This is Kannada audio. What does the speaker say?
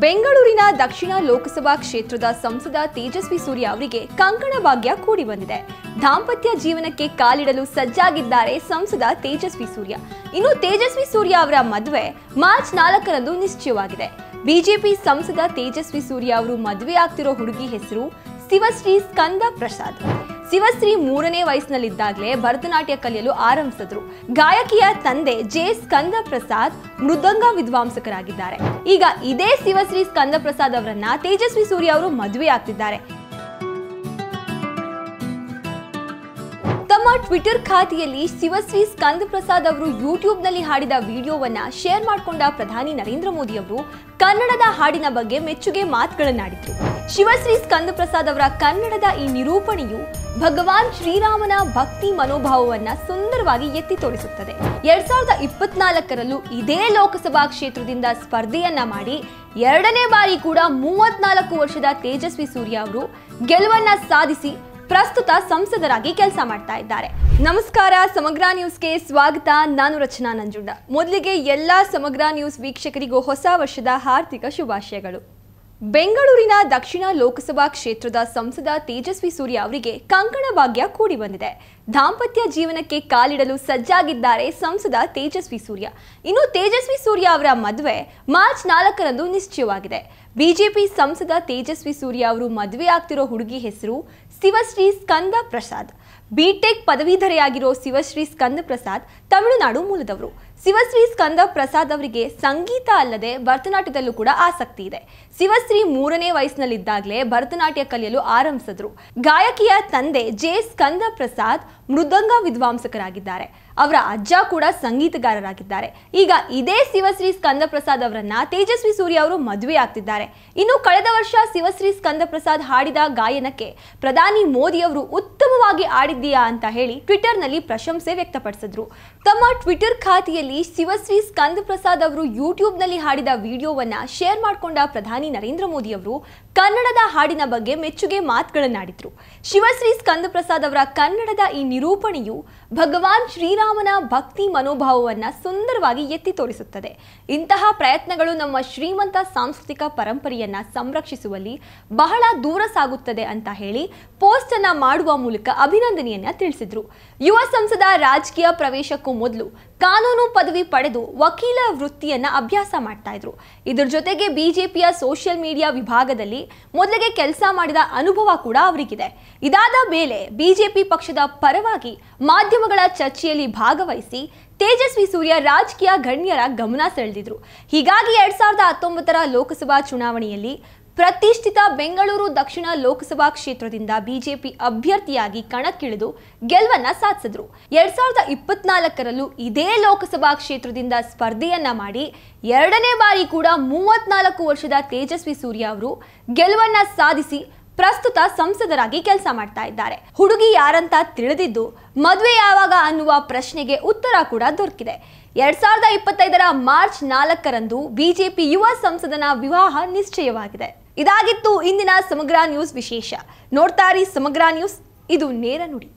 ಬೆಂಗಳೂರಿನ ದಕ್ಷಿಣ ಲೋಕಸಭಾ ಕ್ಷೇತ್ರದ ಸಂಸದ ತೇಜಸ್ವಿ ಸೂರ್ಯ ಅವರಿಗೆ ಕಂಕಣ ಭಾಗ್ಯ ಕೂಡಿ ಬಂದಿದೆ. ದಾಂಪತ್ಯ ಜೀವನಕ್ಕೆ ಕಾಲಿಡಲು ಸಜ್ಜಾಗಿದ್ದಾರೆ ಸಂಸದ ತೇಜಸ್ವಿ ಸೂರ್ಯ. ಇನ್ನು ತೇಜಸ್ವಿ ಸೂರ್ಯ ಅವರ ಮದುವೆ ಮಾರ್ಚ್ 4ರಂದು ನಿಶ್ಚಯವಾಗಿದೆ. ಬಿಜೆಪಿ ಸಂಸದ ತೇಜಸ್ವಿ ಸೂರ್ಯ ಅವರು ಮದುವೆ ಆಗ್ತಿರೋ ಹುಡುಗಿ ಹೆಸರು ಶಿವಶ್ರೀ ಸ್ಕಂದ ಪ್ರಸಾದ್. ಶಿವಶ್ರೀ 3ನೇ ವಯಸ್ಸಿನಲ್ಲಿದ್ದಾಗಲೇ ಭರತನಾಟ್ಯ ಕಲಿಯಲು ಆರಂಭಿಸಿದ್ರು. ಗಾಯಕಿಯ ತಂದೆ ಜೆ ಸ್ಕಂದ ಪ್ರಸಾದ್ ಮೃದಂಗ ವಿದ್ವಾಂಸಕರಾಗಿದ್ದಾರೆ. ಈಗ ಇದೇ ಶಿವಶ್ರೀ ಸ್ಕಂದ ಪ್ರಸಾದ್ ಅವರನ್ನ ತೇಜಸ್ವಿ ಸೂರ್ಯ ಅವರು ಮದುವೆ ಆಗ್ತಿದ್ದಾರೆ. ತಮ್ಮ ಟ್ವಿಟರ್ ಖಾತೆಯಲ್ಲಿ ಶಿವಶ್ರೀ ಸ್ಕಂದ ಪ್ರಸಾದ್ ಅವರು ಯೂಟ್ಯೂಬ್ ನಲ್ಲಿ ಹಾಡಿದ ವಿಡಿಯೋವನ್ನ ಶೇರ್ ಮಾಡಿಕೊಂಡ ಪ್ರಧಾನಿ ನರೇಂದ್ರ ಮೋದಿ ಅವರು ಕನ್ನಡದ ಹಾಡಿನ ಬಗ್ಗೆ ಮೆಚ್ಚುಗೆ ಮಾತುಗಳನ್ನಾಡಿದ್ರು. ಶಿವಶ್ರೀ ಸ್ಕಂದ ಪ್ರಸಾದ್ ಅವರ ಕನ್ನಡದ ಈ ನಿರೂಪಣೆಯು ಭಗವಾನ್ ಶ್ರೀರಾಮನ ಭಕ್ತಿ ಮನೋಭಾವವನ್ನ ಸುಂದರವಾಗಿ ಎತ್ತಿ ತೋರಿಸುತ್ತದೆ. 2024ರಲ್ಲೂ ಇದೇ ಲೋಕಸಭಾ ಕ್ಷೇತ್ರದಿಂದ ಸ್ಪರ್ಧೆಯನ್ನ ಮಾಡಿ 2ನೇ ಬಾರಿ ಕೂಡ 34 ವರ್ಷದ ತೇಜಸ್ವಿ ಸೂರ್ಯ ಅವರು ಗೆಲುವನ್ನ ಸಾಧಿಸಿ ಪ್ರಸ್ತುತ ಸಂಸದರಾಗಿ ಕೆಲಸ ಮಾಡ್ತಾ ಇದ್ದಾರೆ. ನಮಸ್ಕಾರ, ಸಮಗ್ರ ನ್ಯೂಸ್ಗೆ ಸ್ವಾಗತ. ನಾನು ರಚನಾ ನಂಜುಂಡ. ಮೊದಲಿಗೆ ಎಲ್ಲಾ ಸಮಗ್ರ ನ್ಯೂಸ್ ವೀಕ್ಷಕರಿಗೂ ಹೊಸ ವರ್ಷದ ಹಾರ್ದಿಕ ಶುಭಾಶಯಗಳು. ಬೆಂಗಳೂರಿನ ದಕ್ಷಿಣ ಲೋಕಸಭಾ ಕ್ಷೇತ್ರದ ಸಂಸದ ತೇಜಸ್ವಿ ಸೂರ್ಯ ಅವರಿಗೆ ಕಂಕಣ ಭಾಗ್ಯ ಕೂಡಿ ಬಂದಿದೆ. ದಾಂಪತ್ಯ ಜೀವನಕ್ಕೆ ಕಾಲಿಡಲು ಸಜ್ಜಾಗಿದ್ದಾರೆ ಸಂಸದ ತೇಜಸ್ವಿ ಸೂರ್ಯ. ಇನ್ನು ತೇಜಸ್ವಿ ಸೂರ್ಯ ಅವರ ಮದುವೆ ಮಾರ್ಚ್ 4ರಂದು ನಿಶ್ಚಯವಾಗಿದೆ. ಬಿಜೆಪಿ ಸಂಸದ ತೇಜಸ್ವಿ ಸೂರ್ಯ ಅವರು ಮದುವೆ ಆಗ್ತಿರೋ ಹುಡುಗಿ ಹೆಸರು ಶಿವಶ್ರೀ ಸ್ಕಂದ ಪ್ರಸಾದ್. ಬಿಟೆಕ್ ಪದವೀಧರೆಯಾಗಿರೋ ಶಿವಶ್ರೀ ಸ್ಕಂದ ಪ್ರಸಾದ್ ತಮಿಳುನಾಡು ಮೂಲದವರು. ಶಿವಶ್ರೀ ಸ್ಕಂದ ಪ್ರಸಾದ್ ಅವರಿಗೆ ಸಂಗೀತ ಅಲ್ಲದೆ ಭರತನಾಟ್ಯದಲ್ಲೂ ಕೂಡ ಆಸಕ್ತಿ ಇದೆ. ಶಿವಶ್ರೀ 3ನೇ ವಯಸ್ಸಿನಲ್ಲಿದ್ದಾಗಲೇ ಭರತನಾಟ್ಯ ಕಲಿಯಲು ಆರಂಭಿಸಿದ್ರು. ಗಾಯಕಿಯ ತಂದೆ ಜೆ ಸ್ಕಂದ ಪ್ರಸಾದ್ ಮೃದಂಗ ವಿದ್ವಾಂಸಕರಾಗಿದ್ದಾರೆ. ಅವರ ಅಜ್ಜ ಕೂಡ ಸಂಗೀತಗಾರರಾಗಿದ್ದಾರೆ. ಈಗ ಇದೇ ಶಿವಶ್ರೀ ಸ್ಕಂದ ಪ್ರಸಾದ್ ಅವರನ್ನ ತೇಜಸ್ವಿ ಸೂರ್ಯ ಅವರು ಮದುವೆ ಆಗ್ತಿದ್ದಾರೆ. ಇನ್ನು ಕಳೆದ ವರ್ಷ ಶಿವಶ್ರೀ ಸ್ಕಂದ ಪ್ರಸಾದ್ ಹಾಡಿದ ಗಾಯನಕ್ಕೆ ಪ್ರಧಾನಿ ಮೋದಿ ಅವರು ಉತ್ತಮವಾಗಿ ಆಡಿದ್ದೀಯಾ ಅಂತ ಹೇಳಿ ಟ್ವಿಟರ್ ನಲ್ಲಿ ಪ್ರಶಂಸೆ ವ್ಯಕ್ತಪಡಿಸಿದ್ರು. ತಮ್ಮ ಟ್ವಿಟರ್ ಖಾತೆಯಲ್ಲಿ ಶಿವಶ್ರೀ ಸ್ಕಂದ ಪ್ರಸಾದ್ ಅವರು ಯೂಟ್ಯೂಬ್ ನಲ್ಲಿ ಹಾಡಿದ ವಿಡಿಯೋವನ್ನ ಶೇರ್ ಮಾಡಿಕೊಂಡ ಪ್ರಧಾನಿ ನರೇಂದ್ರ ಮೋದಿ ಅವರು ಕನ್ನಡದ ಹಾಡಿನ ಬಗ್ಗೆ ಮೆಚ್ಚುಗೆ ಮಾತುಗಳನ್ನಾಡಿದ್ರು. ಶಿವಶ್ರೀ ಸ್ಕಂದ ಪ್ರಸಾದ್ ಅವರ ಕನ್ನಡದ ಈ ನಿರೂಪಣೆಯು ಭಗವಾನ್ ಶ್ರೀರಾಮನ ಭಕ್ತಿ ಮನೋಭಾವವನ್ನ ಸುಂದರವಾಗಿ ಎತ್ತಿ ತೋರಿಸುತ್ತದೆ. ಇಂತಹ ಪ್ರಯತ್ನಗಳು ನಮ್ಮ ಶ್ರೀಮಂತ ಸಾಂಸ್ಕೃತಿಕ ಪರಂಪರೆಯನ್ನ ಸಂರಕ್ಷಿಸುವಲ್ಲಿ ಬಹಳ ದೂರ ಸಾಗುತ್ತದೆ ಅಂತ ಹೇಳಿ ಪೋಸ್ಟ್ ಅನ್ನ ಮಾಡುವ ಮೂಲಕ ಅಭಿನಂದನೆಯನ್ನ ತಿಳಿಸಿದ್ರು. ಯುವ ಸಂಸದ ರಾಜಕೀಯ ಪ್ರವೇಶಕ್ಕೂ ಮೊದಲು ಕಾನೂನು ಪದವಿ ಪಡೆದು ವಕೀಲ ವೃತ್ತಿಯನ್ನ ಅಭ್ಯಾಸ ಮಾಡ್ತಾ ಇದ್ರು. ಇದರ ಜೊತೆಗೆ ಬಿಜೆಪಿಯ ಸೋಷಿಯಲ್ ಮೀಡಿಯಾ ವಿಭಾಗದಲ್ಲಿ ಮೊದಲಿಗೆ ಕೆಲಸ ಮಾಡಿದ ಅನುಭವ ಕೂಡ ಅವರಿಗಿದೆ. ಇದಾದ ಮೇಲೆ ಬಿಜೆಪಿ ಪಕ್ಷದ ಪರವಾಗಿ ಮಾಧ್ಯಮಗಳ ಚರ್ಚೆಯಲ್ಲಿ ಭಾಗವಹಿಸಿ ತೇಜಸ್ವಿ ಸೂರ್ಯ ರಾಜಕೀಯ ಗಣ್ಯರ ಗಮನ ಸೆಳೆದಿದ್ರು. ಹೀಗಾಗಿ 2019ರ ಲೋಕಸಭಾ ಚುನಾವಣೆಯಲ್ಲಿ ಪ್ರತಿಷ್ಠಿತ ಬೆಂಗಳೂರು ದಕ್ಷಿಣ ಲೋಕಸಭಾ ಕ್ಷೇತ್ರದಿಂದ ಬಿಜೆಪಿ ಅಭ್ಯರ್ಥಿಯಾಗಿ ಕಣಕ್ಕಿಳಿದು ಗೆಲುವನ್ನ ಸಾಧಿಸಿದ್ರು. 2024ರಲ್ಲೂ ಇದೇ ಲೋಕಸಭಾ ಕ್ಷೇತ್ರದಿಂದ ಸ್ಪರ್ಧೆಯನ್ನ ಮಾಡಿ 2ನೇ ಬಾರಿ ಕೂಡ 34 ವರ್ಷದ ತೇಜಸ್ವಿ ಸೂರ್ಯ ಅವರು ಗೆಲುವನ್ನ ಸಾಧಿಸಿ ಪ್ರಸ್ತುತ ಸಂಸದರಾಗಿ ಕೆಲಸ ಮಾಡ್ತಾ ಇದ್ದಾರೆ. ಹುಡುಗಿ ಯಾರಂತ ತಿಳಿದಿದ್ದು ಮದುವೆ ಯಾವಾಗ ಅನ್ನುವ ಪ್ರಶ್ನೆಗೆ ಉತ್ತರ ಕೂಡ ದೊರಕಿದೆ. 2025ರ ಮಾರ್ಚ್ 4ರಂದು ಬಿಜೆಪಿ ಯುವ ಸಂಸದನ ವಿವಾಹ ನಿಶ್ಚಯವಾಗಿದೆ. ಇದಾಗಿತ್ತು ಇಂದಿನ ಸಮಗ್ರ ನ್ಯೂಸ್ ವಿಶೇಷ. ನೋಡ್ತಾ ಇರಿ ಸಮಗ್ರ ನ್ಯೂಸ್, ಇದು ನೇರ ನುಡಿ.